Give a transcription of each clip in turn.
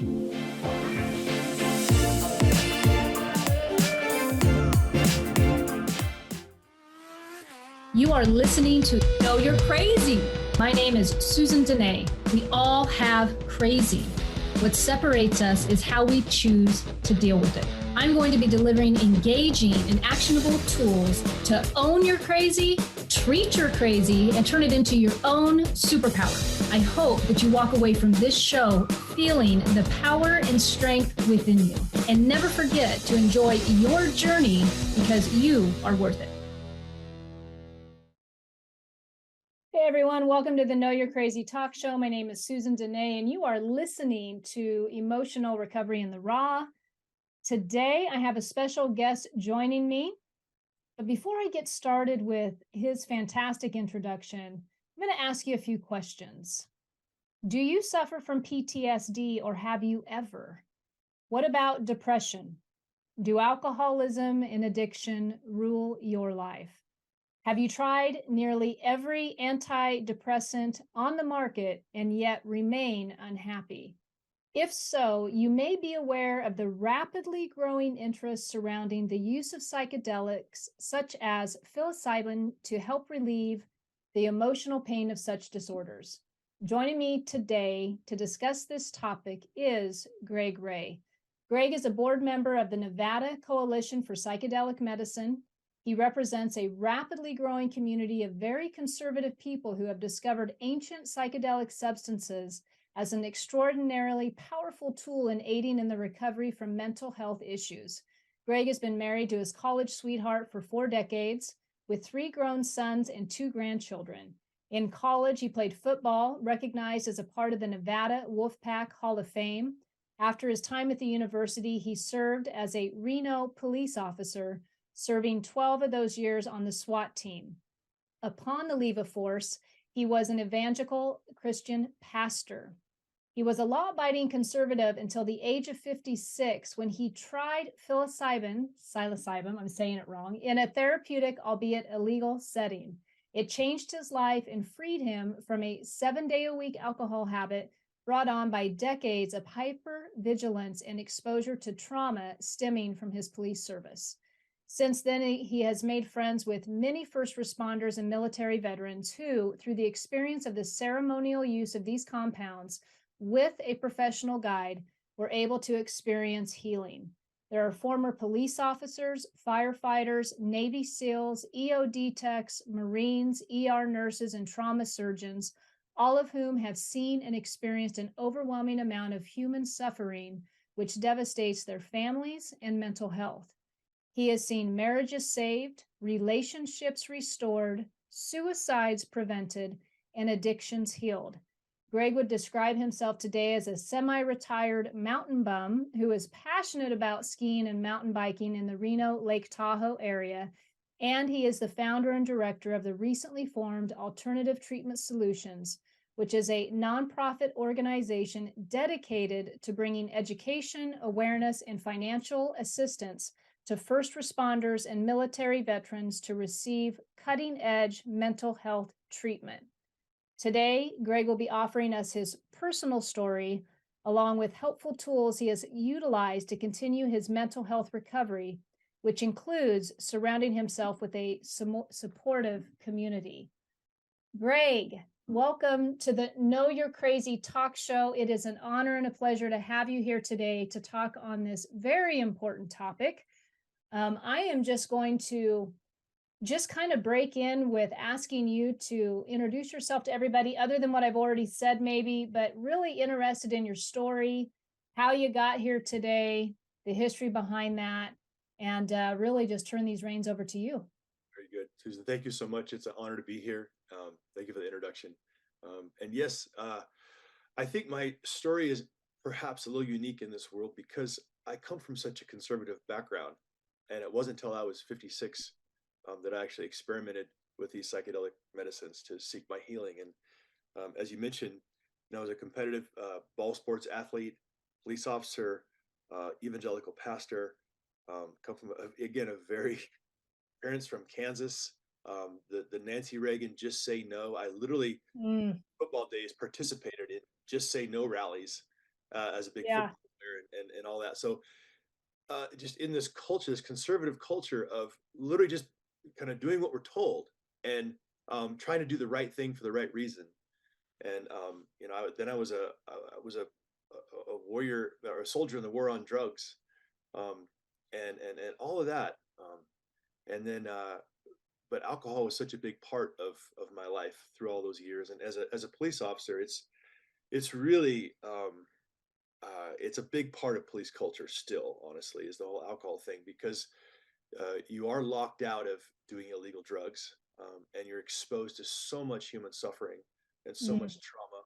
You are listening to Know You're Crazy. My name is Susan Denee. We all have crazy. What separates us is how we choose to deal with it. I'm going to be delivering engaging and actionable tools to own your crazy, treat your crazy, and turn it into your own superpower. I hope that you walk away from this show feeling the power and strength within you. And never forget to enjoy your journey because you are worth it. Hey everyone, welcome to the Know You're Crazy Talk Show. My name is Susan Denee, and you are listening to Emotional Recovery in the Raw. Today, I have a special guest joining me. But before I get started with his fantastic introduction, I'm going to ask you a few questions. Do you suffer from PTSD or have you ever? What about depression? Do alcoholism and addiction rule your life? Have you tried nearly every anti-depressant on the market and yet remain unhappy? If so, you may be aware of the rapidly growing interest surrounding the use of psychedelics, such as psilocybin, to help relieve the emotional pain of such disorders. Joining me today to discuss this topic is Greg Rea. Greg is a board member of the Nevada Coalition for Psychedelic Medicine. He represents a rapidly growing community of very conservative people who have discovered ancient psychedelic substances as an extraordinarily powerful tool in aiding in the recovery from mental health issues. Greg has been married to his college sweetheart for 4 decades, with 3 grown sons and 2 grandchildren. In college, he played football, recognized as a part of the Nevada Wolfpack Hall of Fame. After his time at the university, he served as a Reno police officer, serving 12 of those years on the SWAT team. Upon the leave of force, he was an evangelical Christian pastor. He was a law-abiding conservative until the age of 56 when he tried psilocybin, I'm saying it wrong, in a therapeutic, albeit illegal setting. It changed his life and freed him from a 7-day-a-week alcohol habit brought on by decades of hypervigilance and exposure to trauma stemming from his police service. Since then, he has made friends with many first responders and military veterans who, through the experience of the ceremonial use of these compounds with a professional guide, were able to experience healing. There are former police officers, firefighters, Navy SEALs, EOD techs, Marines, ER nurses, and trauma surgeons, all of whom have seen and experienced an overwhelming amount of human suffering, which devastates their families and mental health. He has seen marriages saved, relationships restored, suicides prevented, and addictions healed. Greg would describe himself today as a semi-retired mountain bum who is passionate about skiing and mountain biking in the Reno Lake Tahoe area, and he is the founder and director of the recently formed Alternative Treatment Solutions, which is a nonprofit organization dedicated to bringing education, awareness, and financial assistance to first responders and military veterans to receive cutting-edge mental health treatment. Today, Greg will be offering us his personal story, along with helpful tools he has utilized to continue his mental health recovery, which includes surrounding himself with a supportive community. Greg, welcome to the Know You're Crazy Talk Show. It is an honor and a pleasure to have you here today to talk on this very important topic. I am just going to kind of break in with asking you to introduce yourself to everybody other than what I've already said maybe, but really interested in your story, how you got here today, the history behind that, and really just turn these reins over to you. Very good, Susan. Thank you so much. It's an honor to be here. Thank you for the introduction. And yes, I think my story is perhaps a little unique in this world because I come from such a conservative background. And it wasn't until I was 56 that I actually experimented with these psychedelic medicines to seek my healing. And as you mentioned, I was a competitive ball sports athlete, police officer, evangelical pastor, come from, again, a very parents from Kansas, the Nancy Reagan Just Say No. I literally, football days, participated in Just Say No rallies as a big Yeah. football player and all that. So just in this culture, this conservative culture of literally just kind of doing what we're told and trying to do the right thing for the right reason. And then I was a warrior or a soldier in the war on drugs, um, and all of that. And then, but alcohol was such a big part of my life through all those years. And as a police officer, it's really it's a big part of police culture still. Honestly, is the whole alcohol thing because you are locked out of doing illegal drugs, and you're exposed to so much human suffering and so Mm, much trauma,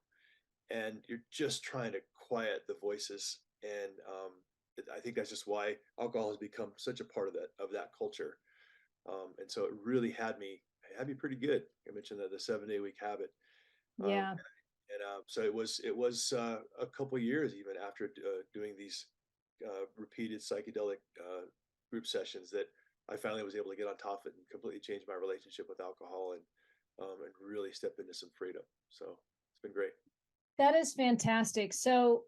and you're just trying to quiet the voices. And I think that's just why alcohol has become such a part of that culture. And so it really had me pretty good. I mentioned the 7 day week habit. Um, yeah. and so it was a couple years even after doing these repeated psychedelic group sessions that I finally was able to get on top of it and completely change my relationship with alcohol and really step into some freedom. So it's been great. That is fantastic. So,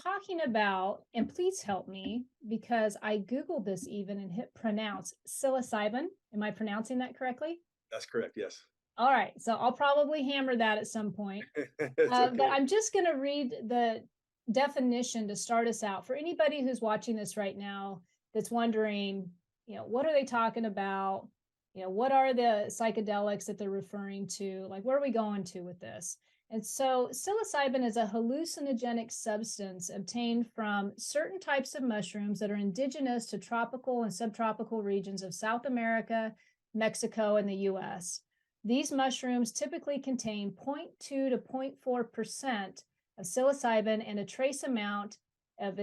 talking about, and please help me because I Googled this even and hit pronounce psilocybin. Am I pronouncing that correctly? That's correct. Yes. All right. So, I'll probably hammer that at some point. It's But okay. I'm just going to read the definition to start us out for anybody who's watching this right now that's wondering, what are they talking about? What are the psychedelics that they're referring to? Like, where are we going to with this? And so, psilocybin is a hallucinogenic substance obtained from certain types of mushrooms that are indigenous to tropical and subtropical regions of South America, Mexico, and the US. These mushrooms typically contain 0.2 to 0.4% of psilocybin and a trace amount of,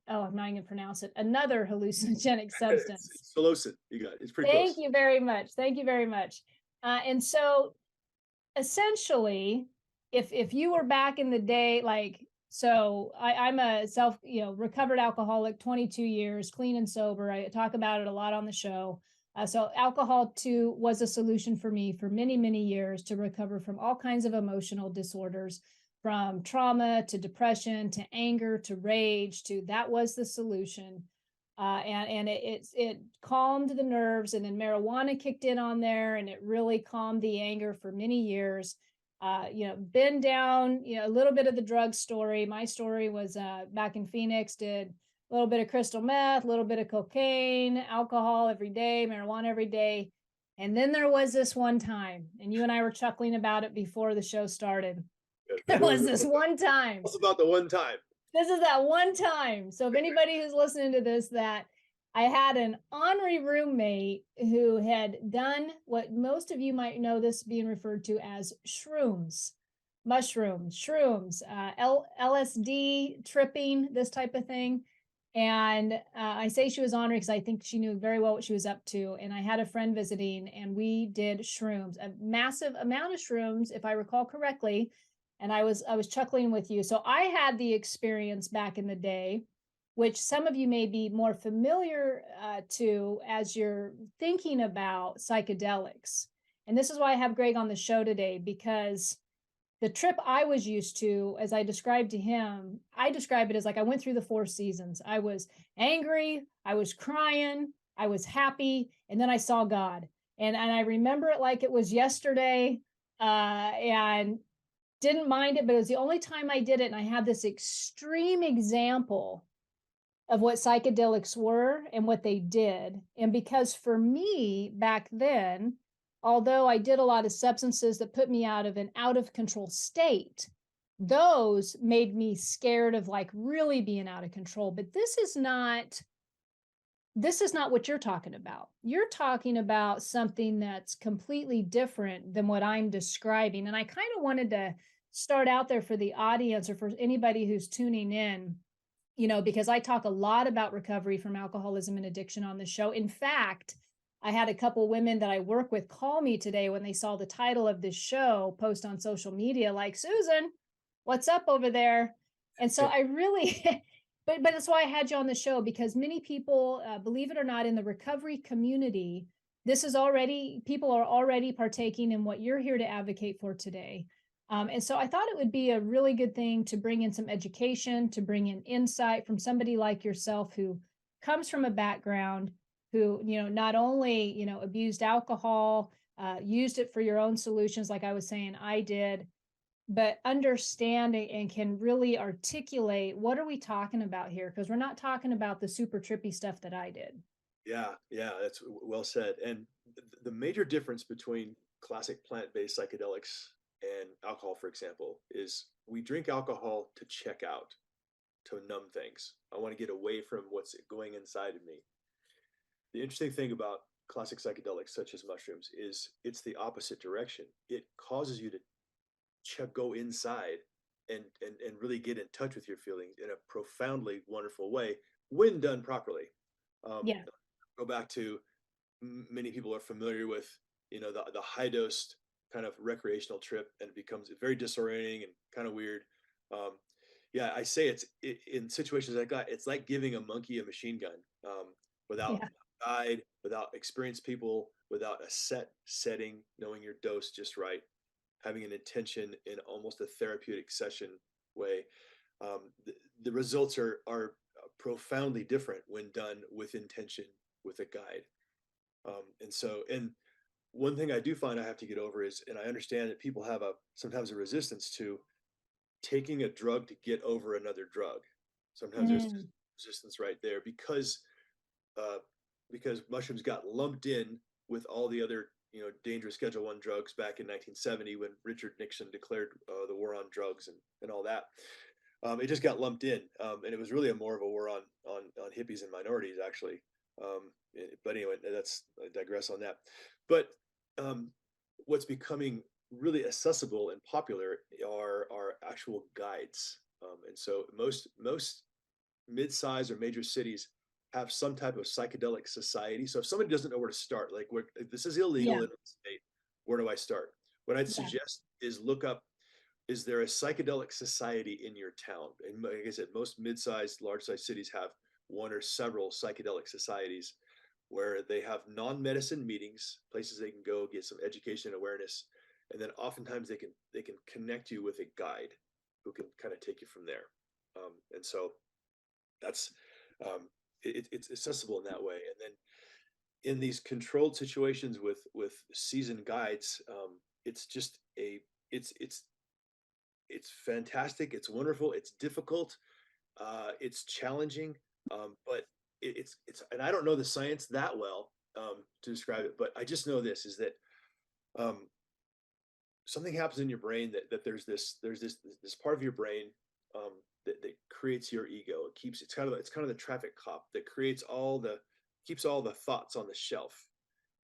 I'm not even gonna pronounce it, another hallucinogenic substance. It's psilocin. You got it. It's pretty Thank close. you very much. Thank you very much. And so essentially, if you were back in the day, like, so I'm a recovered alcoholic, 22 years, clean and sober. I talk about it a lot on the show. So alcohol too was a solution for me for many, many years to recover from all kinds of emotional disorders, from trauma to depression to anger to rage to that was the solution. And it calmed the nerves, and then marijuana kicked in on there, and it really calmed the anger for many years. Been down, a little bit of the drug story. My story was back in Phoenix, did a little bit of crystal meth, a little bit of cocaine, alcohol every day, marijuana every day. And then there was this one time, and you and I were chuckling about it before the show started. There What was was it? this one time. What's about the one time? This is that one time. So if anybody who's listening to this, that I had an ornery roommate who had done what most of you might know this being referred to as shrooms, mushrooms, shrooms, LSD, tripping, this type of thing. And I say she was ornery because I think she knew very well what she was up to. And I had a friend visiting, and we did shrooms, a massive amount of shrooms, if I recall correctly. And I was chuckling with you. So I had the experience back in the day, which some of you may be more familiar to as you're thinking about psychedelics. And this is why I have Greg on the show today, because the trip I was used to, as I described to him, I describe it as like I went through the four seasons. I was angry, I was crying, I was happy, and then I saw God. And I remember it like it was yesterday. And didn't mind it, but it was the only time I did it. And I had this extreme example of what psychedelics were and what they did. And because for me back then, although I did a lot of substances that put me out of an out of control state, those made me scared of like really being out of control. But this is not what you're talking about. You're talking about something that's completely different than what I'm describing. And I kind of wanted to start out there for the audience or for anybody who's tuning in, because I talk a lot about recovery from alcoholism and addiction on the show. In fact, I had a couple women that I work with call me today when they saw the title of this show post on social media, like, Susan, what's up over there? And so I really, but that's why I had you on the show, because many people, believe it or not, in the recovery community, people are already partaking in what you're here to advocate for today. And so I thought it would be a really good thing to bring in some education, to bring in insight from somebody like yourself who comes from a background who, not only, abused alcohol, used it for your own solutions, like I was saying, I did, but understanding and can really articulate what are we talking about here? Because we're not talking about the super trippy stuff that I did. Yeah, yeah, that's well said. And the major difference between classic plant-based psychedelics and alcohol, for example, is we drink alcohol to check out, to numb things. I want to get away from what's going inside of me. The interesting thing about classic psychedelics, such as mushrooms, is it's the opposite direction. It causes you to go inside and really get in touch with your feelings in a profoundly wonderful way when done properly. Um, Yeah. Go back to many people are familiar with the high dose kind of recreational trip, and it becomes very disorienting and kind of weird. um, yeah, I say in situations like that, it's like giving a monkey a machine gun, without Yeah. guide, without experienced people, without a setting, knowing your dose just right, having an intention in almost a therapeutic session way. The results are profoundly different when done with intention, with a guide. And one thing I do find I have to get over is, and I understand that people have sometimes a resistance to taking a drug to get over another drug. Sometimes there's Mm. resistance right there uh, because mushrooms got lumped in with all the other dangerous Schedule One drugs back in 1970 when Richard Nixon declared the war on drugs and all that. It just got lumped in, and it was really more of a war on hippies and minorities, actually. But anyway, I digress on that. But um, what's becoming really accessible and popular are actual guides, and so most mid-sized or major cities have some type of psychedelic society. So if somebody doesn't know where to start, like if this is illegal Yeah. in the state, where do I start? What I'd Yeah. suggest is look up, is there a psychedelic society in your town? And like I said, most mid-sized, large-sized cities have one or several psychedelic societies where they have non-medicine meetings, places they can go get some education and awareness, and then oftentimes they can connect you with a guide who can kind of take you from there. And so that's it's accessible in that way. And then in these controlled situations with seasoned guides, it's just a it's fantastic. It's wonderful. It's difficult. It's challenging. But and I don't know the science that well to describe it, but I just know this is that um, something happens in your brain that there's this part of your brain that creates your ego. It's kind of the traffic cop that keeps all the thoughts on the shelf,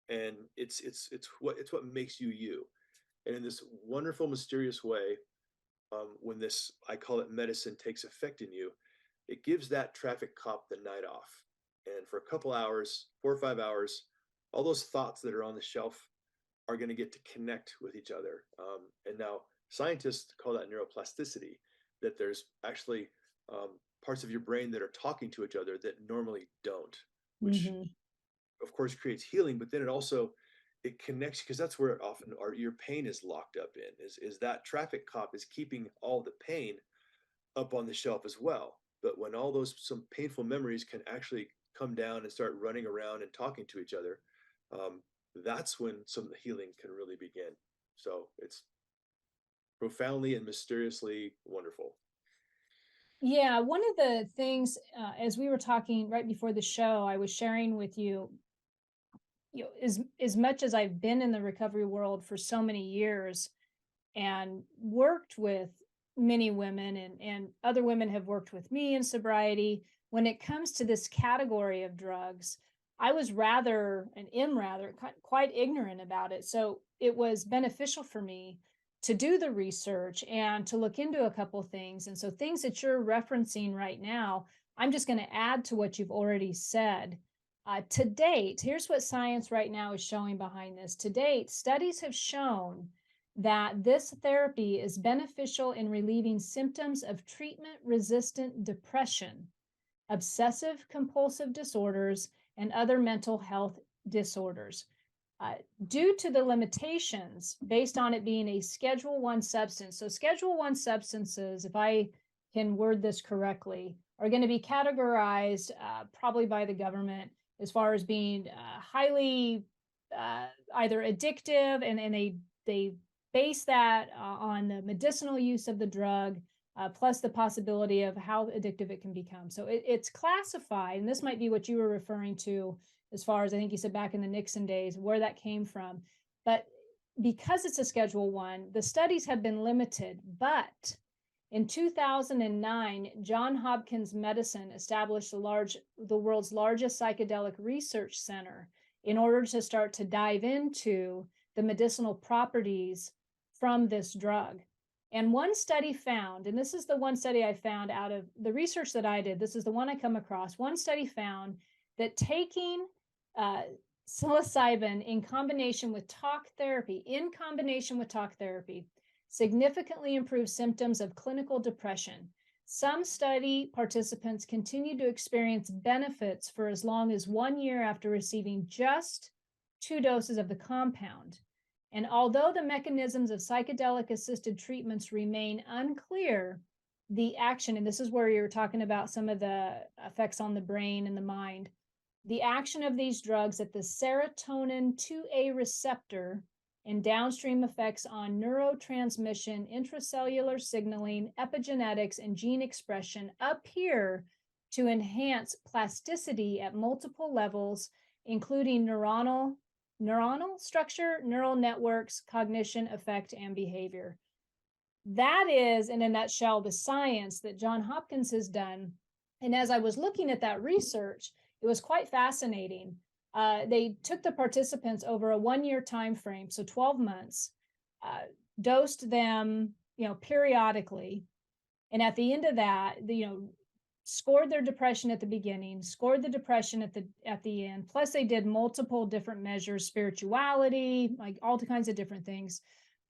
and it's what makes you you. And in this wonderful, mysterious way, when this, I call it medicine, takes effect in you, it gives that traffic cop the night off. And for a couple hours, 4 or 5 hours, all those thoughts that are on the shelf are going to get to connect with each other. And now scientists call that neuroplasticity, that there's actually parts of your brain that are talking to each other that normally don't, which Hmm. of course creates healing, but then it connects, because that's where often your pain is locked up in, is that traffic cop is keeping all the pain up on the shelf as well. But when all those some painful memories can actually come down and start running around and talking to each other, um, that's when some of the healing can really begin. So it's profoundly and mysteriously wonderful. Yeah, one of the things, as we were talking right before the show, I was sharing with you, as much as I've been in the recovery world for so many years and worked with many women, and other women have worked with me in sobriety. When it comes to this category of drugs, I was rather and am rather quite ignorant about it. So it was beneficial for me to do the research and to look into a couple things. And so things that you're referencing right now, I'm just going to add to what you've already said. To date, here's what science right now is showing behind this. To date, studies have shown that this therapy is beneficial in relieving symptoms of treatment resistant depression, obsessive compulsive disorders, and other mental health disorders. uh, due to the limitations based on it being a Schedule 1 substance. So Schedule 1 substances, if I can word this correctly, are going to be categorized probably by the government as far as being highly either addictive, and they base that on the medicinal use of the drug, plus the possibility of how addictive it can become. So it's classified, and this might be what you were referring to as far as I think you said back in the Nixon days, where that came from. But because it's a Schedule 1, the studies have been limited. But in 2009, John Hopkins Medicine established the world's largest psychedelic research center in order to start to dive into the medicinal properties from this drug. And one study found, and this is the one study I found out of the research that I did, this is the one I come across. One study found that taking uh, psilocybin in combination with talk therapy, significantly improves symptoms of clinical depression. Some study participants continued to experience benefits for as long as 1 year after receiving just 2 doses of the compound. And although the mechanisms of psychedelic assisted treatments remain unclear, the action, and this is where you're talking about some of the effects on the brain and the mind, the action of these drugs at the serotonin 2A receptor and downstream effects on neurotransmission, intracellular signaling, epigenetics, and gene expression appear to enhance plasticity at multiple levels, including neuronal structure, neural networks, cognition, affect, and behavior. That is, in a nutshell, the science that John Hopkins has done. And as I was looking at that research, it was quite fascinating. They took the participants over a 1 year time frame, so 12 months, dosed them, periodically, and at the end of that, scored their depression at the beginning, scored the depression at the end. Plus, they did multiple different measures, spirituality, like all kinds of different things.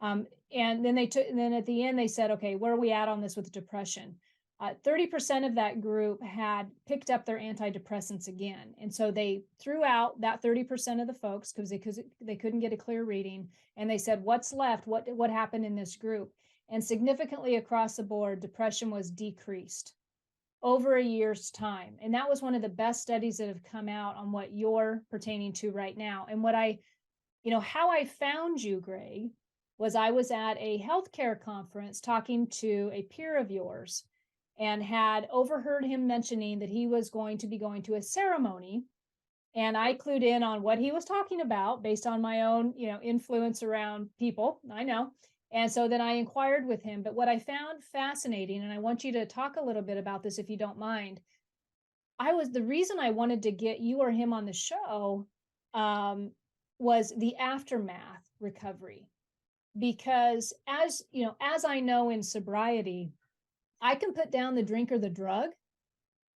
And then then at the end they said, okay, where are we at on this with depression? 30% of that group had picked up their antidepressants again. And so they threw out that 30% of the folks because they couldn't get a clear reading. And they said, what's left? What happened in this group? And significantly across the board, depression was decreased over a year's time. And that was one of the best studies that have come out on what you're pertaining to right now. And how I found you, Greg, was I was at a healthcare conference talking to a peer of yours and had overheard him mentioning that he was going to be going to a ceremony. And I clued in on what he was talking about based on my own, influence around people. I know. And so then I inquired with him. But what I found fascinating, and I want you to talk a little bit about this if you don't mind, the reason I wanted to get you or him on the show was the aftermath recovery. Because as I know in sobriety, I can put down the drink or the drug,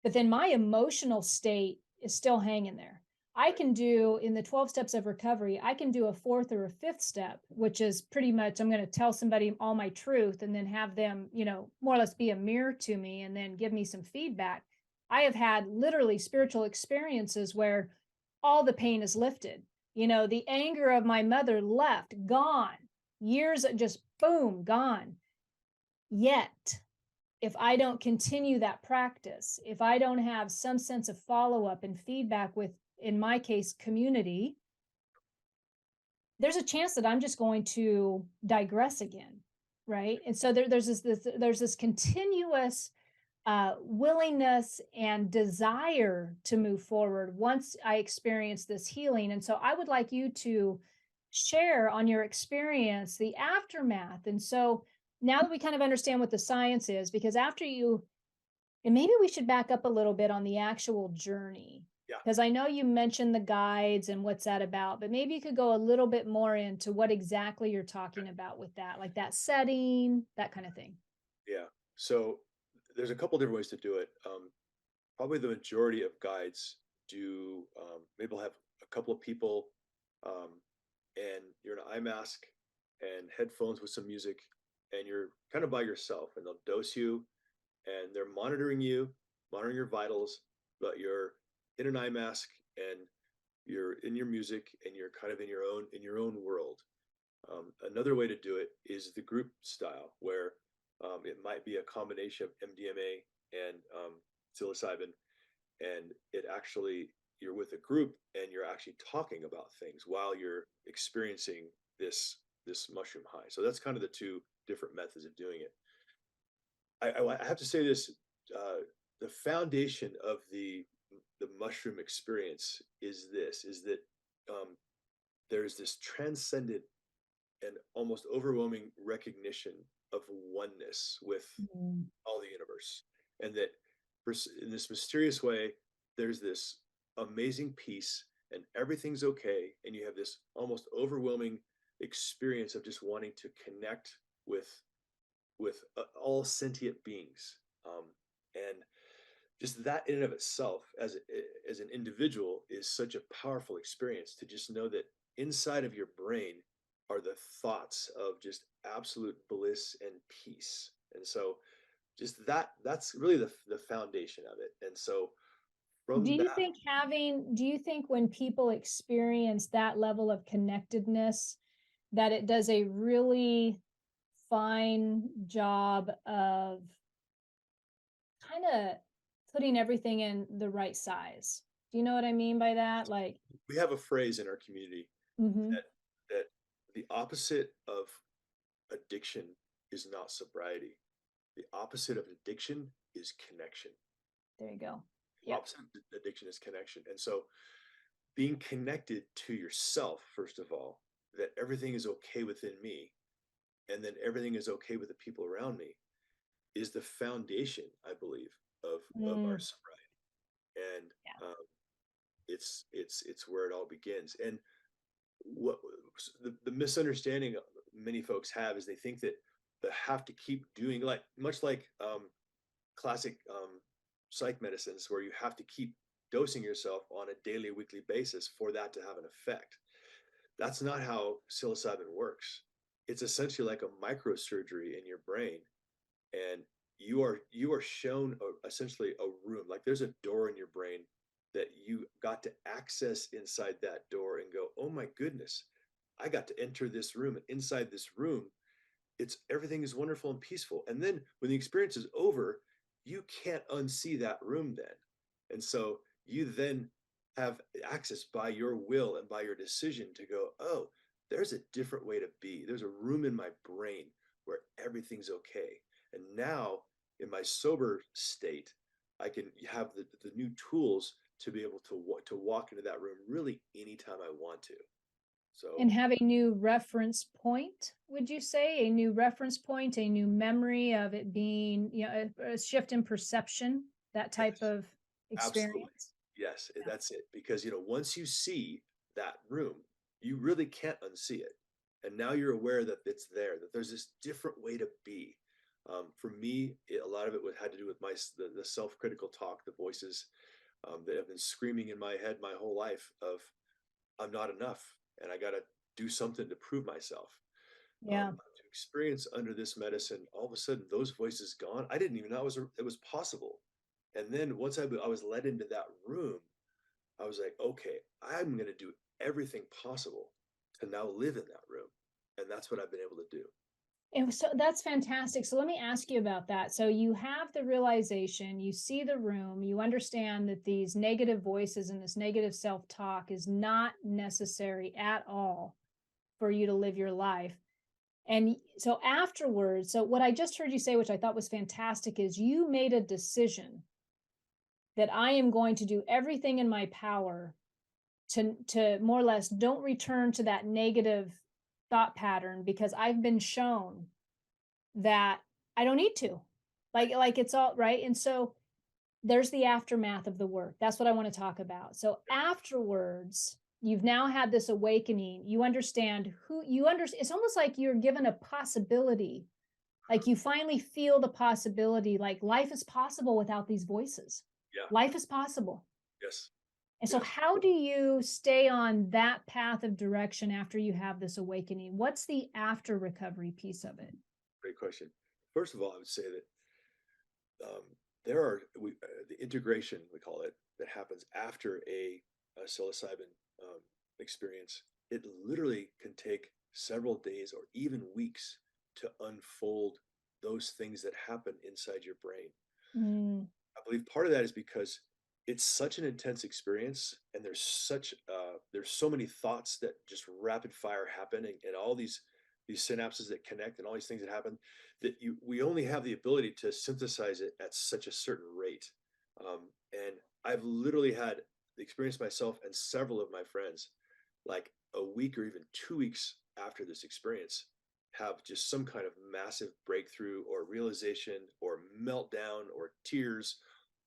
but then my emotional state is still hanging there. I can do in the 12 steps of recovery, I can do a fourth or a fifth step, which is pretty much I'm going to tell somebody all my truth and then have them, more or less be a mirror to me and then give me some feedback. I have had literally spiritual experiences where all the pain is lifted. The anger of my mother left, gone. Years just boom, gone. Yet, if I don't continue that practice, if I don't have some sense of follow-up and feedback with, in my case, community, there's a chance that I'm just going to digress again, right? And so there's this continuous willingness and desire to move forward once I experience this healing. And so I would like you to share on your experience, the aftermath. And so now that we kind of understand what the science is, because and maybe we should back up a little bit on the actual journey. Yeah. Because I know you mentioned the guides and what's that about, but maybe you could go a little bit more into what exactly you're talking about with that, like that setting, that kind of thing. Yeah. So there's a couple different ways to do it. Probably the majority of guides do, maybe they'll have a couple of people, um, and you're in an eye mask and headphones with some music, and you're kind of by yourself, and they'll dose you, and they're monitoring you, monitoring your vitals, but you're in an eye mask, and you're in your music and you're kind of in your own world. Another way to do it is the group style, where it might be a combination of MDMA and psilocybin, and it actually you're with a group and you're actually talking about things while you're experiencing this mushroom high. So that's kind of the two different methods of doing it. I have to say this: the foundation of the mushroom experience is that um, there's this transcendent and almost overwhelming recognition of oneness with Mm. all the universe, and that in this mysterious way, there's this amazing peace, and everything's okay, and you have this almost overwhelming experience of just wanting to connect with all sentient beings, and just that in and of itself as an individual is such a powerful experience, to just know that inside of your brain are the thoughts of just absolute bliss and peace. And so just that's really the foundation of it. And so from that, Do you think when people experience that level of connectedness, that it does a really fine job of kind of putting everything in the right size? Do you know what I mean by that? Like, we have a phrase in our community hmm, that the opposite of addiction is not sobriety. The opposite of addiction is connection. there you go. The Yep. opposite of addiction is connection. And so being connected to yourself, first of all, that everything is okay within me, and then everything is okay with the people around me, is the foundation, I believe, of our Mm, sobriety. And yeah. it's where it all begins. And what the misunderstanding many folks have is they think that they have to keep doing, like much like classic psych medicines, where you have to keep dosing yourself on a daily, weekly basis for that to have an effect. That's not how psilocybin works. It's essentially like a microsurgery in your brain, and you are shown essentially a room. Like there's a door in your brain that you got to access inside that door and go, oh my goodness, I got to enter this room, and inside this room it's everything is wonderful and peaceful. And then when the experience is over, you can't unsee that room then. And so you then have access by your will and by your decision to go, oh, there's a different way to be. There's a room in my brain where everything's okay. And now in my sober state, I can have the new tools to be able to walk into that room really anytime I want to. So And have a new reference point, would you say? A new reference point, a new memory of it being, a shift in perception, that type yes, of absolutely. experience? Yes, Yeah. that's it. Because once you see that room, you really can't unsee it. And now you're aware that it's there, that there's this different way to be. For me, a lot of it had to do with the self-critical talk, the voices that have been screaming in my head my whole life of I'm not enough, and I got to do something to prove myself. Yeah. To experience under this medicine, all of a sudden those voices gone. I didn't even know it was possible. And then once I was led into that room, I was like, okay, I'm going to do everything possible to now live in that room. And that's what I've been able to do. And so that's fantastic. So let me ask you about that. So you have the realization, you see the room, you understand that these negative voices and this negative self-talk is not necessary at all for you to live your life. And so afterwards, so what I just heard you say, which I thought was fantastic, is you made a decision that I am going to do everything in my power to more or less don't return to that negative thought pattern, because I've been shown that I don't need to. Right. Like it's all right. And so there's the aftermath of the work. That's what I want to talk about. So afterwards, you've now had this awakening. You understand who you understand. It's almost like you're given a possibility. Like you finally feel the possibility, like life is possible without these voices. Yeah. Life is possible. Yes. And so Yes. how do you stay on that path of direction after you have this awakening? What's the after recovery piece of it? Great question. First of all, I would say that there are the integration, we call it, that happens after a psilocybin um, experience, it literally can take several days or even weeks to unfold those things that happen inside your brain. Mm, I believe part of that is because it's such an intense experience, and there's so many thoughts that just rapid fire happen, and all these synapses that connect, and all these things that happen, that you we only have the ability to synthesize it at such a certain rate. And I've literally had the experience myself and several of my friends, like a week or even 2 weeks after this experience, have just some kind of massive breakthrough or realization or meltdown or tears,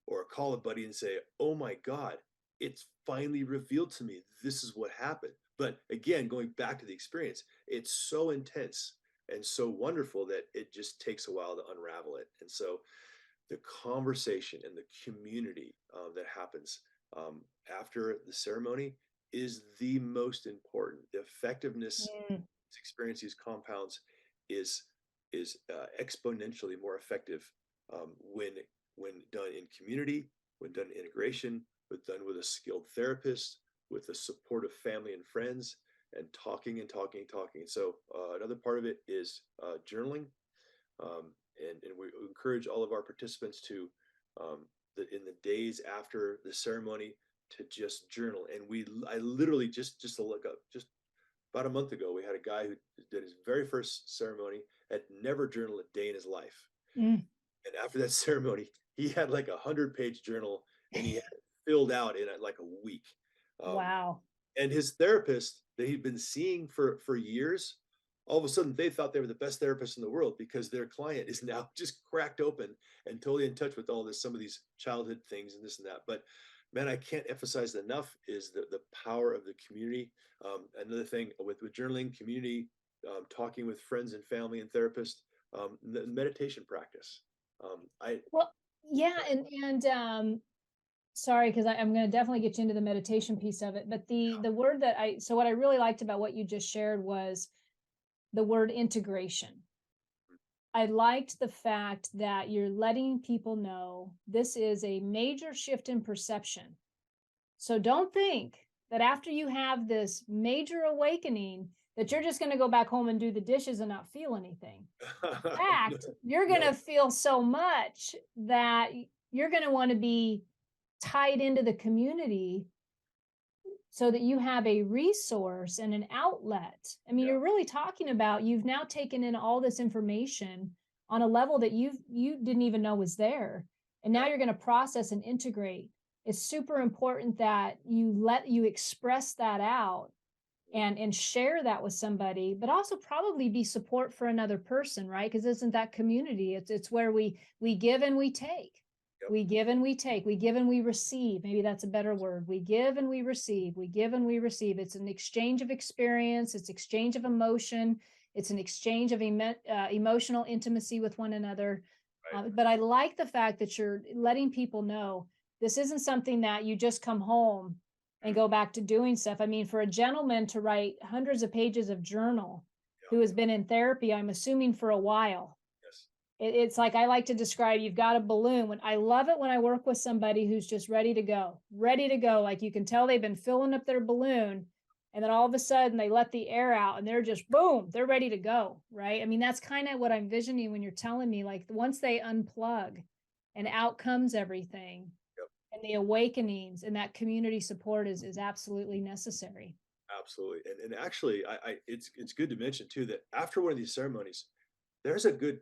or call a buddy and say, "Oh my God, it's finally revealed to me. This is what happened." But again, going back to the experience, it's so intense and so wonderful that it just takes a while to unravel it. And so the conversation and the community that happens after the ceremony is the most important. The effectiveness mm, experience these compounds is exponentially more effective when done in community, when done in integration, when done with a skilled therapist, with the support of family and friends, and talking and talking and talking. So another part of it is journaling, and we encourage all of our participants to in the days after the ceremony to just journal. And I literally just to look up, just about a month ago, we had a guy who did his very first ceremony, had never journaled a day in his life. mm. And after that ceremony, he had like 100-page journal, and he had it filled out in like a week. Um, Wow. and his therapist that he'd been seeing for years, all of a sudden they thought they were the best therapist in the world because their client is now just cracked open and totally in touch with all this, some of these childhood things and this and that. But man, I can't emphasize enough is the power of the community. Another thing with journaling, community, talking with friends and family and therapists, the meditation practice. I Well, yeah, and sorry, because I'm going to definitely get you into the meditation piece of it. But the word that so what I really liked about what you just shared was the word integration. I liked the fact that you're letting people know this is a major shift in perception. So don't think that after you have this major awakening that you're just going to go back home and do the dishes and not feel anything. no, Fact, you're going no, to feel so much that you're going to want to be tied into the community so that you have a resource and an outlet. I mean, yeah, you're really talking about you've now taken in all this information on a level that you didn't even know was there. And now yeah, you're going to process and integrate. It's super important that you express that out and share that with somebody, but also probably be support for another person, right? Because isn't that community? It's where we give and we take. yep, We give and we take. We give and we receive. Maybe that's a better word. We give and we receive. We give and we receive. It's an exchange of experience. It's exchange of emotion. It's an exchange of emotional intimacy with one another. right, But I like the fact that you're letting people know this isn't something that you just come home and mm, go back to doing stuff. I mean, for a gentleman to write hundreds of pages of journal yeah, who has been in therapy, I'm assuming for a while, yes, it's like I like to describe you've got a balloon. When I love it when I work with somebody who's just ready to go. Like you can tell they've been filling up their balloon, and then all of a sudden they let the air out and they're just boom, they're ready to go. Right. I mean, that's kind of what I'm visioning when you're telling me, like once they unplug and out comes everything yep, and the awakenings and that community support is absolutely necessary. absolutely. And actually, it's good to mention too that after one of these ceremonies, there's a good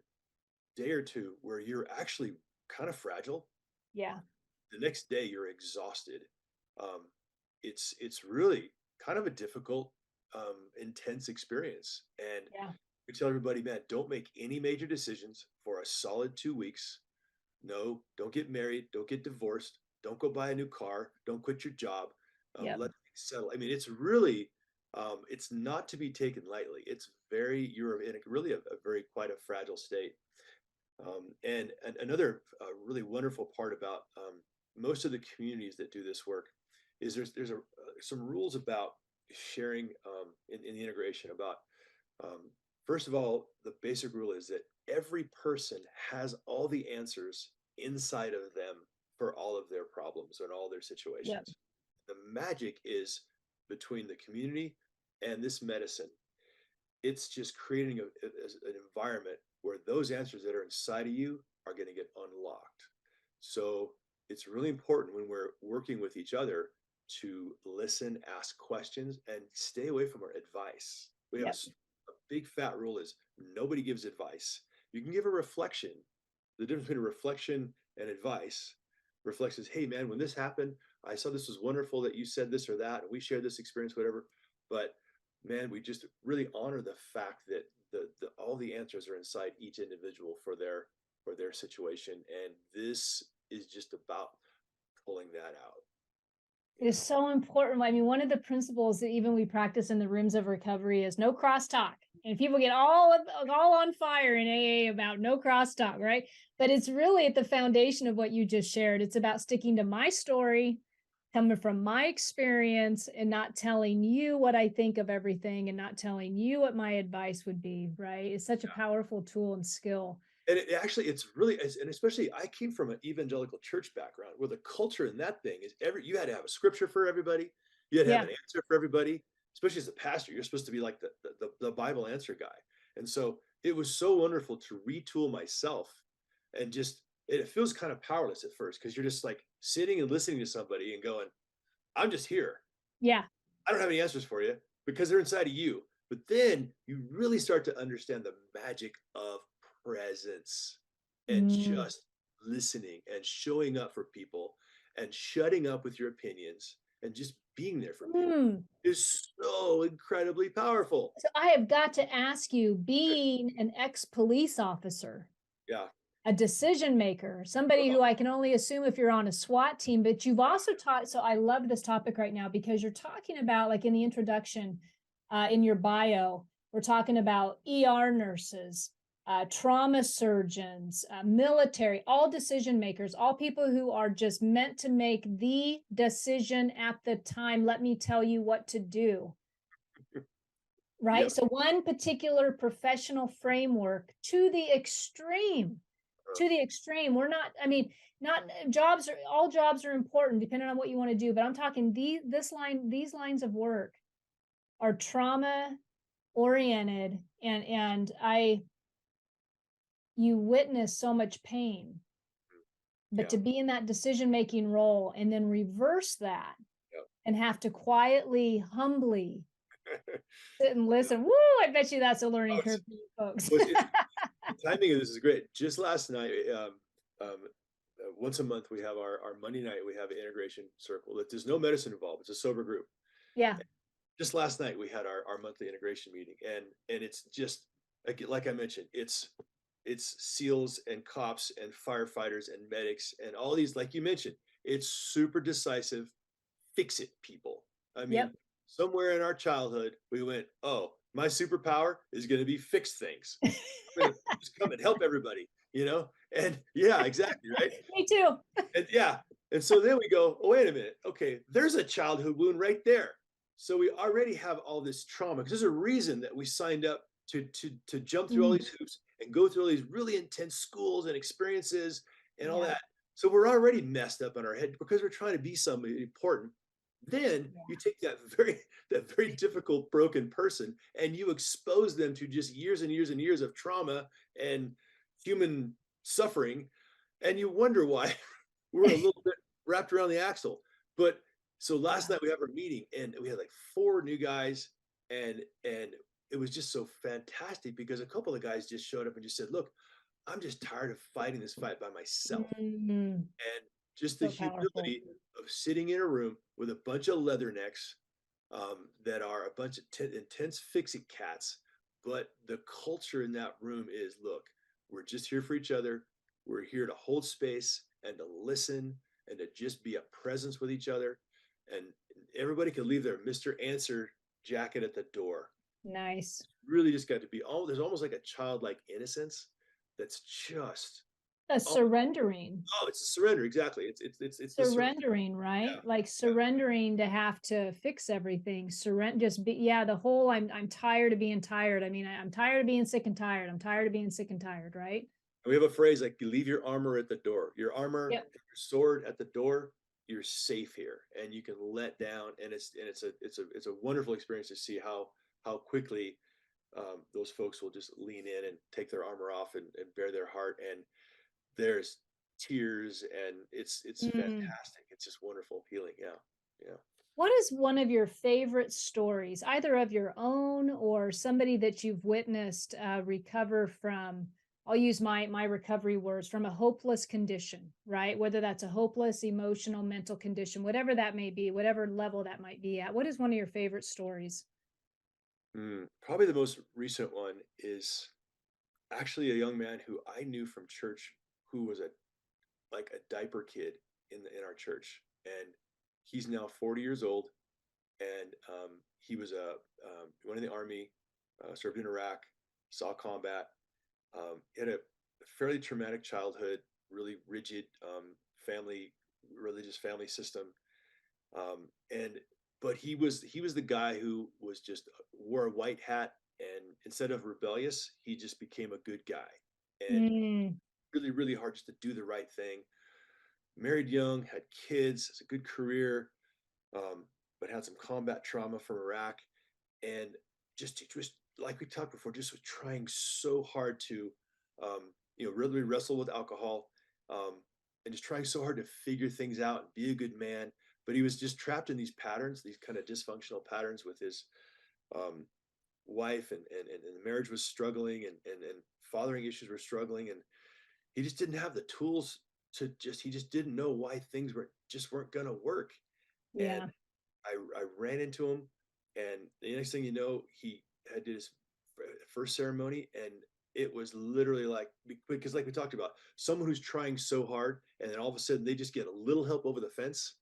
day or two where you're actually kind of fragile. Yeah. The next day you're exhausted. Um, it's really kind of a difficult, intense experience. And Yeah. we tell everybody, man, don't make any major decisions for a solid 2 weeks. No, don't get married, don't get divorced, don't go buy a new car, don't quit your job. Yep. Let things settle. I mean, it's really, it's not to be taken lightly. It's very, you're in really a very quite a fragile state. And another really wonderful part about most of the communities that do this work is there's some rules about sharing in the integration about first of all, the basic rule is that every person has all the answers inside of them for all of their problems and all their Yep. situations. The magic is between the community and this medicine, it's just creating an environment where those answers that are inside of you are going to get unlocked. So it's really important when we're working with each other to listen, ask questions, and stay away from our advice. We have Yep. a big fat rule is nobody gives advice. You can give a reflection. The difference between a reflection and advice, reflection is, hey man, when this happened, I saw this was wonderful that you said this or that, and we shared this experience, whatever. But man, we just really honor the fact that all the answers are inside each individual for their situation, and this is just about pulling that out. It is so important. I mean, one of the principles that even we practice in the rooms of recovery is no crosstalk. And people get all on fire in AA about no crosstalk, right? But it's really at the foundation of what you just shared. It's about sticking to my story, coming from my experience, and not telling you what I think of everything, and not telling you what my advice would be, right? It's such a powerful tool and skill. And it actually, it's really, and especially I came from an evangelical church background where the culture in that thing is you had to have a scripture for everybody. You had to have Yeah. an answer for everybody, especially as a pastor. You're supposed to be like the Bible answer guy. And so it was so wonderful to retool myself and just, it feels kind of powerless at first because you're just like sitting and listening to somebody and going, I'm just here. Yeah. I don't have any answers for you because they're inside of you. But then you really start to understand the magic of presence and Mm. just listening and showing up for people and shutting up with your opinions and just being there for people Mm. is so incredibly powerful. So I have got to ask you, being an ex-police officer, Yeah. a decision maker, somebody Oh, who I can only assume if you're on a SWAT team, but you've also taught. So I love this topic right now because you're talking about, like in the introduction, in your bio, we're talking about ER nurses, trauma surgeons, military, all decision makers, all people who are just meant to make the decision at the time. Let me tell you what to do. Right. yep. So one particular professional framework to the extreme, to the extreme. We're not, I mean, not jobs are, all jobs are important depending on what you want to do, but I'm talking these lines of work are trauma oriented, and you witness so much pain, but Yeah. to be in that decision making role and then reverse that Yep. and have to quietly, humbly sit and listen. Woo, I bet you that's a learning Oh, curve for you folks. the timing of this is great. Just last night, once a month, we have our Monday night, we have an integration circle. There's no medicine involved. It's a sober group. Yeah. Just last night, we had our monthly integration meeting, and it's just like I mentioned, it's SEALs and cops and firefighters and medics and all these, like you mentioned, it's super decisive, fix it people. I mean, Yep. somewhere in our childhood, we went, oh, my superpower is going to be fix things. I'm going to just come and help everybody, you know? And yeah, exactly, right? Me too. And yeah. And so then we go, oh, wait a minute. Okay, there's a childhood wound right there. So we already have all this trauma because there's a reason that we signed up to jump through all Mm. these hoops and go through all these really intense schools and experiences and all Yeah. that. So we're already messed up in our head because we're trying to be somebody important. Then Yeah. you take that very difficult broken person and you expose them to just years and years and years of trauma and human suffering, and you wonder why we're a little bit wrapped around the axle. But so last night we have our meeting and we had like 4 new guys, and it was just so fantastic because a couple of guys just showed up and just said, look, I'm just tired of fighting this fight by myself. Mm. And just the So powerful. humility of sitting in a room with a bunch of leathernecks that are a bunch of intense fix-it cats. But the culture in that room is, look, we're just here for each other. We're here to hold space and to listen and to just be a presence with each other. And everybody can leave their Mr. Answer jacket at the door. Nice. Really just got to be there's almost like a childlike innocence that's just A oh, surrendering. oh, it's a surrender. Exactly. It's the surrender. Surrendering, right? Yeah. Like Yeah. surrendering to have to fix everything. Surrender, just be, yeah, the whole I'm tired of being tired. I mean, I'm tired of being sick and tired. I'm tired of being sick and tired, right? We have a phrase like you leave your armor at the door, your armor, Yep. your sword at the door. you're safe here and you can let down, and it's a wonderful experience to see how quickly those folks will just lean in and take their armor off and bare their heart, and there's tears, and it's Mm. fantastic. It's just wonderful healing. Yeah. Yeah. What is one of your favorite stories, either of your own or somebody that you've witnessed recover from? I'll use my recovery words, from a hopeless condition, right? Whether that's a hopeless emotional, mental condition, whatever that may be, whatever level that might be at. What is one of your favorite stories? Probably the most recent one is actually a young man who I knew from church, who was a like a diaper kid in our church, and he's now 40 years old, and he was went in the army, served in Iraq, saw combat. He had a fairly traumatic childhood, really rigid family, religious family system, and but he was the guy who was just wore a white hat, and instead of rebellious, he just became a good guy, and Mm, really really hard just to do the right thing. Married young, had kids, has a good career, but had some combat trauma from Iraq, and just like we talked before, just was trying so hard to, really wrestle with alcohol, um, and just trying so hard to figure things out and be a good man. But he was just trapped in these patterns, these kind of dysfunctional patterns with his um, wife, and the marriage was struggling, and fathering issues were struggling, and he just didn't have the tools he just didn't know why things weren't gonna work. And yeah, I ran into him, and the next thing you know, he had did his first ceremony, and it was literally like, because like we talked about, someone who's trying so hard, and then all of a sudden they just get a little help over the fence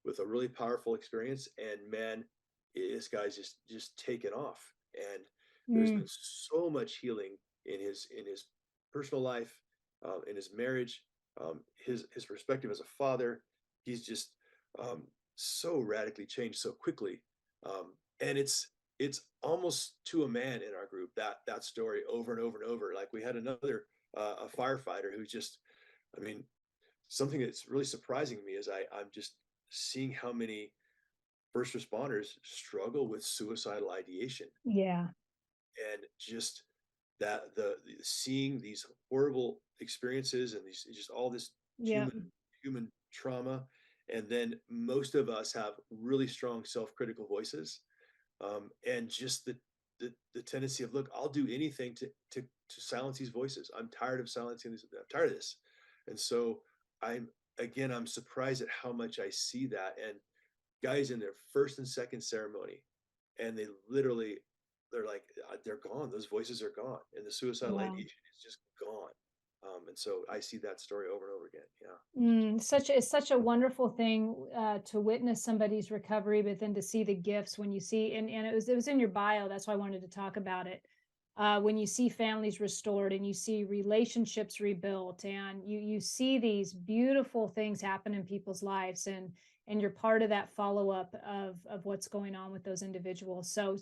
with a really powerful experience, and man, this guy's just taken off, and there's mm, been so much healing in his personal life, in his marriage, his perspective as a father. He's just um, so radically changed so quickly, and it's almost to a man in our group, that story over and over and over. Like we had another a firefighter who just, I mean, something that's really surprising me is I'm just seeing how many first responders struggle with suicidal ideation, yeah, and just that seeing these horrible experiences, and these just all this yeah, human trauma, and then most of us have really strong self-critical voices, and just the tendency of, look, I'll do anything to silence these voices. I'm tired of silencing these. I'm tired of this, and so I'm I'm surprised at how much I see that. And guys in their first and second ceremony, and they're like, they're gone. Those voices are gone, and the suicidal wow. ideation is just gone. And so I see that story over and over again. Yeah. It's such a wonderful thing to witness somebody's recovery, but then to see the gifts when you see, and it was in your bio. That's why I wanted to talk about it. When you see families restored and you see relationships rebuilt, and you see these beautiful things happen in people's lives, and you're part of that follow up of what's going on with those individuals. So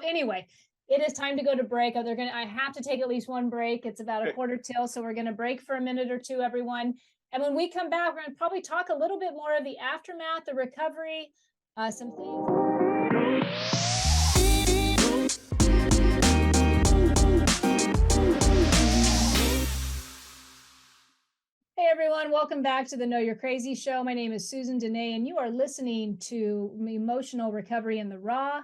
anyway, it is time to go to break. I have to take at least one break. It's about a Okay. quarter till, so we're gonna break for a minute or two, everyone. And when we come back, we're gonna probably talk a little bit more of the aftermath, the recovery, some things. Hey everyone, welcome back to the Know You're Crazy show. My name is Susan Denee, and you are listening to Emotional Recovery in the Raw.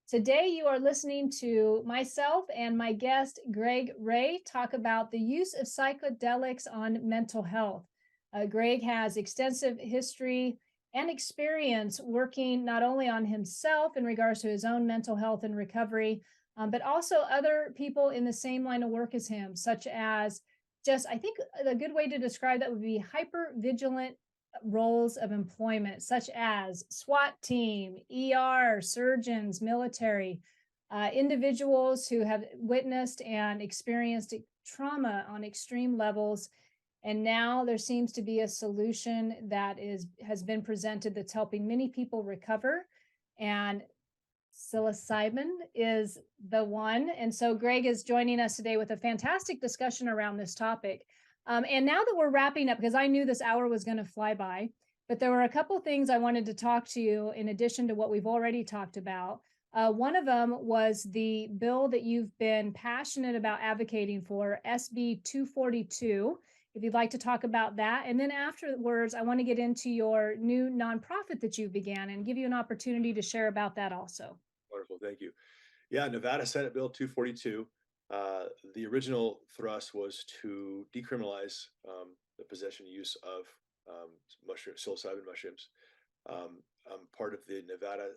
Today, you are listening to myself and my guest, Greg Rea, talk about the use of psychedelics on mental health. Greg has extensive history and experience working not only on himself in regards to his own mental health and recovery, but also other people in the same line of work as him, such as just, I think a good way to describe that would be hyper vigilant roles of employment, such as SWAT team, ER, surgeons, military, individuals who have witnessed and experienced trauma on extreme levels. And now there seems to be a solution that has been presented that's helping many people recover. And psilocybin is the one. And so Greg is joining us today with a fantastic discussion around this topic. And now that we're wrapping up, because I knew this hour was going to fly by, but there were a couple things I wanted to talk to you in addition to what we've already talked about. One of them was the bill that you've been passionate about advocating for, SB 242. If you'd like to talk about that. And then afterwards, I want to get into your new nonprofit that you began and give you an opportunity to share about that also. Wonderful, thank you. Yeah, Nevada Senate Bill 242. The original thrust was to decriminalize the possession and use of psilocybin mushrooms. I'm part of the Nevada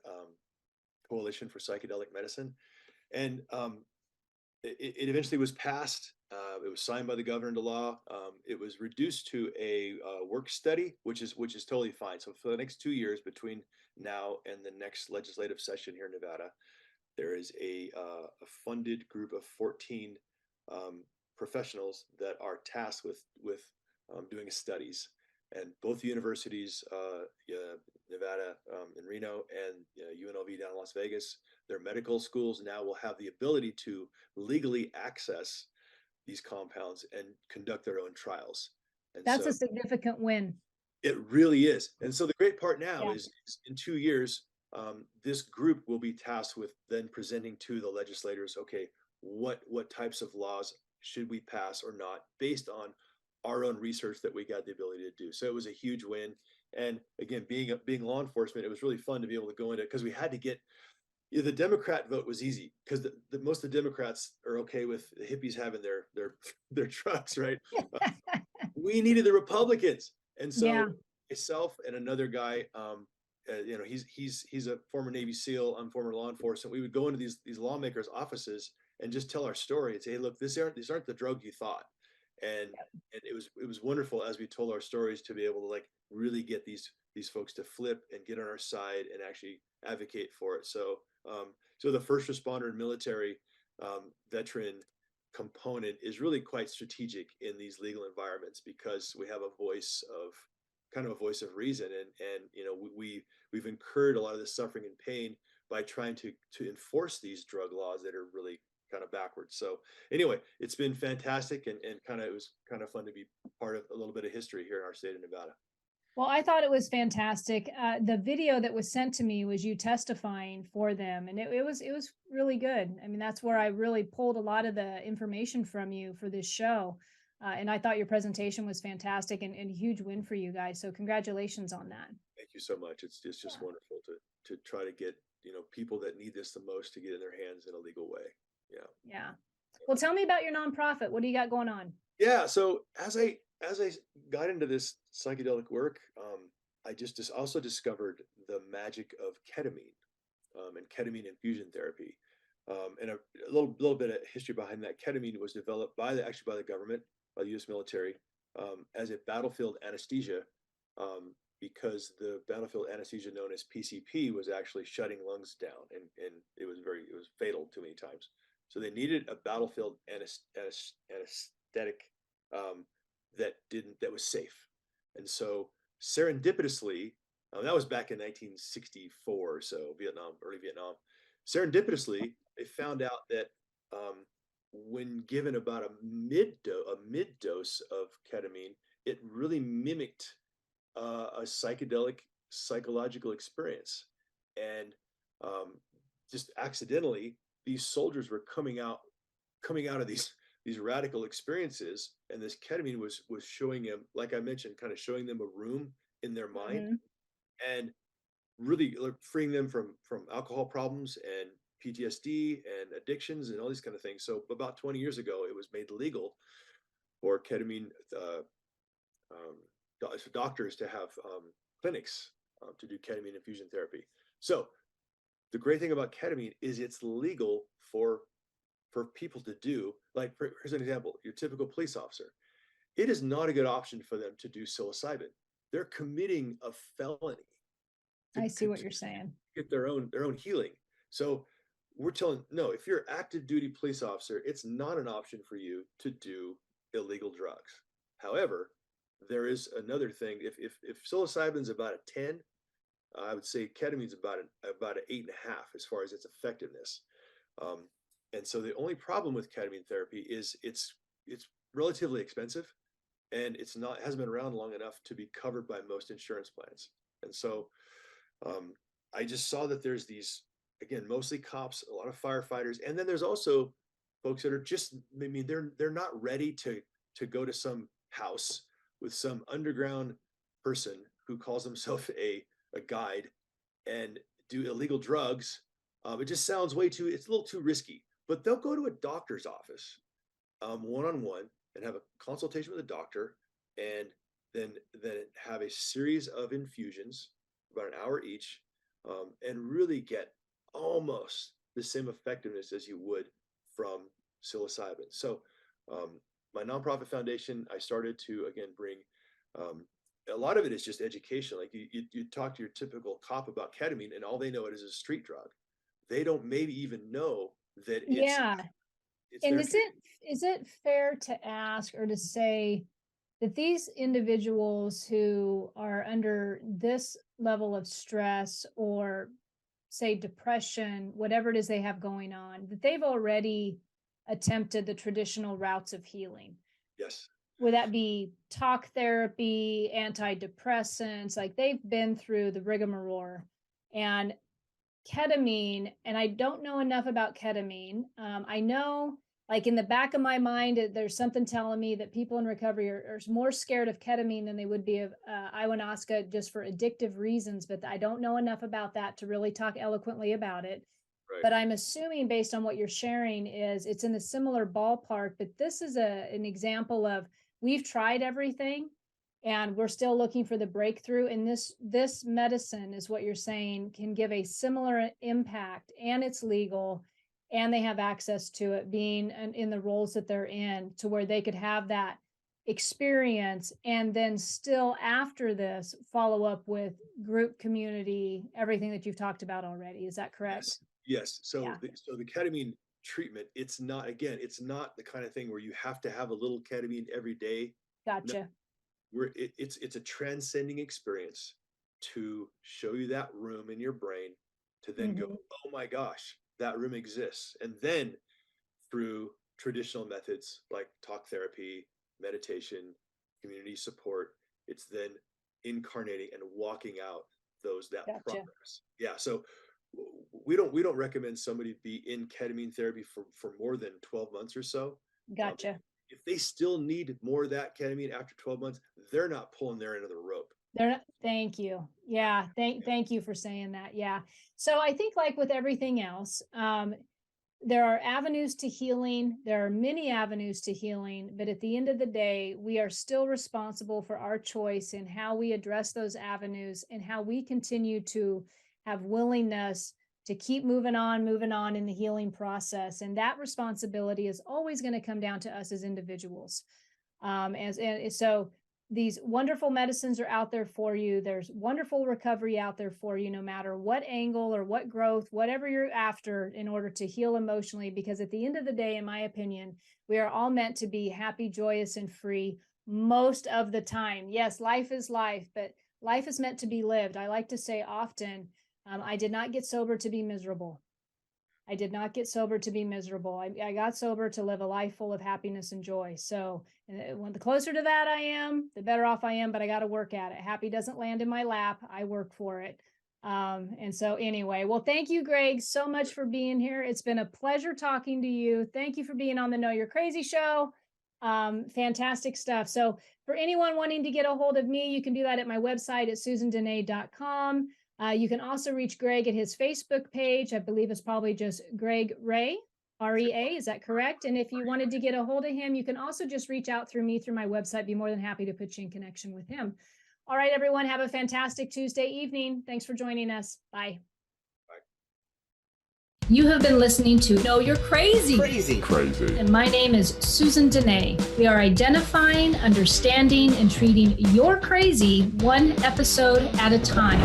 Coalition for Psychedelic Medicine, and it eventually was passed. It was signed by the governor into law. It was reduced to a work study, which is totally fine. So for the next 2 years, between now and the next legislative session here in Nevada, there is a funded group of 14 professionals that are tasked with doing studies. And both universities, Nevada in Reno and UNLV down in Las Vegas, their medical schools now will have the ability to legally access these compounds and conduct their own trials. And That's so a significant win. it really is. And so the great part now Yeah. is in 2 years, this group will be tasked with then presenting to the legislators, okay, what types of laws should we pass or not based on our own research that we got the ability to do. So it was a huge win. And again, being law enforcement, it was really fun to be able to go into, because we had to get, the Democrat vote was easy because most of the Democrats are okay with the hippies having their trucks, right? We needed the Republicans, and so Yeah. myself and another guy, he's a former Navy SEAL, I'm former law enforcement. We would go into these lawmakers' offices and just tell our story and say, hey, look, these aren't the drugs you thought, and it was wonderful as we told our stories to be able to like really get these folks to flip and get on our side and actually advocate for it. So the first responder and military veteran component is really quite strategic in these legal environments because we have a voice of kind of a voice of reason, and we've incurred a lot of the suffering and pain by trying to enforce these drug laws that are really kind of backwards. So anyway, it's been fantastic, and it was kind of fun to be part of a little bit of history here in our state of Nevada. Well, I thought it was fantastic. The video that was sent to me was you testifying for them, and it was really good. I mean, that's where I really pulled a lot of the information from you for this show, and I thought your presentation was fantastic and a huge win for you guys. So congratulations on that. Thank you so much. It's just Yeah. wonderful to try to get people that need this the most to get in their hands in a legal way. Yeah. Yeah. Well, tell me about your nonprofit. What do you got going on? Yeah. So as I got into this psychedelic work, I just also discovered the magic of ketamine, and ketamine infusion therapy. And a little bit of history behind that. Ketamine was developed actually by the government, by the U.S. military, as a battlefield anesthesia, because the battlefield anesthesia known as PCP was actually shutting lungs down, and it was fatal too many times. So they needed a battlefield anesthetic that was safe. And so serendipitously, that was back in 1964, so early Vietnam. Serendipitously, they found out that when given about a mid dose of ketamine, it really mimicked a psychedelic psychological experience, and just accidentally, these soldiers were coming out of these radical experiences, and this ketamine was showing them, like I mentioned, kind of showing them a room in their mind, Mhm. and really freeing them from alcohol problems and PTSD and addictions and all these kind of things. So about 20 years ago, it was made legal for ketamine doctors to have clinics to do ketamine infusion therapy. So the great thing about ketamine is it's legal for people to do. Like, here's an example: your typical police officer. It is not a good option for them to do psilocybin. They're committing a felony I to see what you're saying. get their own healing. So we're telling, no, if you're an active duty police officer, it's not an option for you to do illegal drugs. However, there is another thing. If psilocybin's about a 10, I would say ketamine's about an 8.5 as far as its effectiveness. Um, and so the only problem with ketamine therapy is it's relatively expensive, and hasn't been around long enough to be covered by most insurance plans. And so I just saw that there's these, again, mostly cops, a lot of firefighters, and then there's also folks that are just, I mean, they're not ready to go to some house with some underground person who calls himself a guide and do illegal drugs. It just sounds it's a little too risky, but they'll go to a doctor's office one-on-one and have a consultation with a doctor, and then have a series of infusions, about an hour each, and really get almost the same effectiveness as you would from psilocybin. So my nonprofit foundation, I started to, again, bring, a lot of it is just education. Like you talk to your typical cop about ketamine and all they know it is a street drug. They don't maybe even know that it's and is it fair to ask or to say that these individuals who are under this level of stress, or say depression, whatever it is they have going on, that they've already attempted the traditional routes of healing? Yes. Would that be talk therapy, antidepressants? Like, they've been through the rigmarole. And ketamine, and I don't know enough about ketamine. I know, like, in the back of my mind, there's something telling me that people in recovery are more scared of ketamine than they would be of ayahuasca, just for addictive reasons. But I don't know enough about that to really talk eloquently about it. Right. But I'm assuming, based on what you're sharing, is it's in a similar ballpark. But this is an example of, we've tried everything and we're still looking for the breakthrough. And this medicine, is what you're saying, can give a similar impact, and it's legal, and they have access to it, being in the roles that they're in, to where they could have that experience and then still, after this, follow up with group, community, everything that you've talked about already. Is that correct? Yes. So Yeah. the ketamine treatment, it's not the kind of thing where you have to have a little ketamine every day. Gotcha. No, it's a transcending experience to show you that room in your brain, to then go, oh my gosh, that room exists. And then through traditional methods like talk therapy, meditation, community support, it's then incarnating and walking out that Gotcha. progress. Yeah. So we don't recommend somebody be in ketamine therapy for more than 12 months or so. Gotcha. If they still need more of that ketamine after 12 months, they're not pulling their end of the rope. Thank you. Yeah. Thank you for saying that. Yeah. So I think, like with everything else, there are avenues to healing. There are many avenues to healing, but at the end of the day, we are still responsible for our choice in how we address those avenues, and how we continue to have willingness to keep moving on in the healing process. And that responsibility is always going to come down to us as individuals. So these wonderful medicines are out there for you. There's wonderful recovery out there for you, no matter what angle or what growth, whatever you're after, in order to heal emotionally. Because at the end of the day, in my opinion, we are all meant to be happy, joyous, and free most of the time. Yes, life is life, but life is meant to be lived. I like to say often, I did not get sober to be miserable. I did not get sober to be miserable. I got sober to live a life full of happiness and joy. So when the closer to that I am, the better off I am, but I got to work at it. Happy doesn't land in my lap. I work for it. And so anyway, well, thank you, Greg, so much for being here. It's been a pleasure talking to you. Thank you for being on the Know You're Crazy show. Fantastic stuff. So for anyone wanting to get a hold of me, you can do that at my website at susandenee.com. You can also reach Greg at his Facebook page. I believe it's probably just Greg Rea, REA. Is that correct? And if you wanted to get a hold of him, you can also just reach out through me, through my website. Be more than happy to put you in connection with him. All right, everyone, have a fantastic Tuesday evening. Thanks for joining us. Bye. You have been listening to Know You're Crazy. Crazy. And my name is Susan Denee. We are identifying, understanding, and treating your crazy one episode at a time.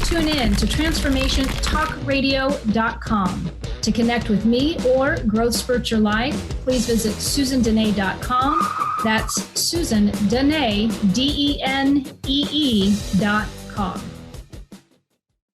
Tune in to transformationtalkradio.com. To connect with me or Growth Spurt Your Life, please visit susandenee.com. That's Susan Denee, DENEE.com.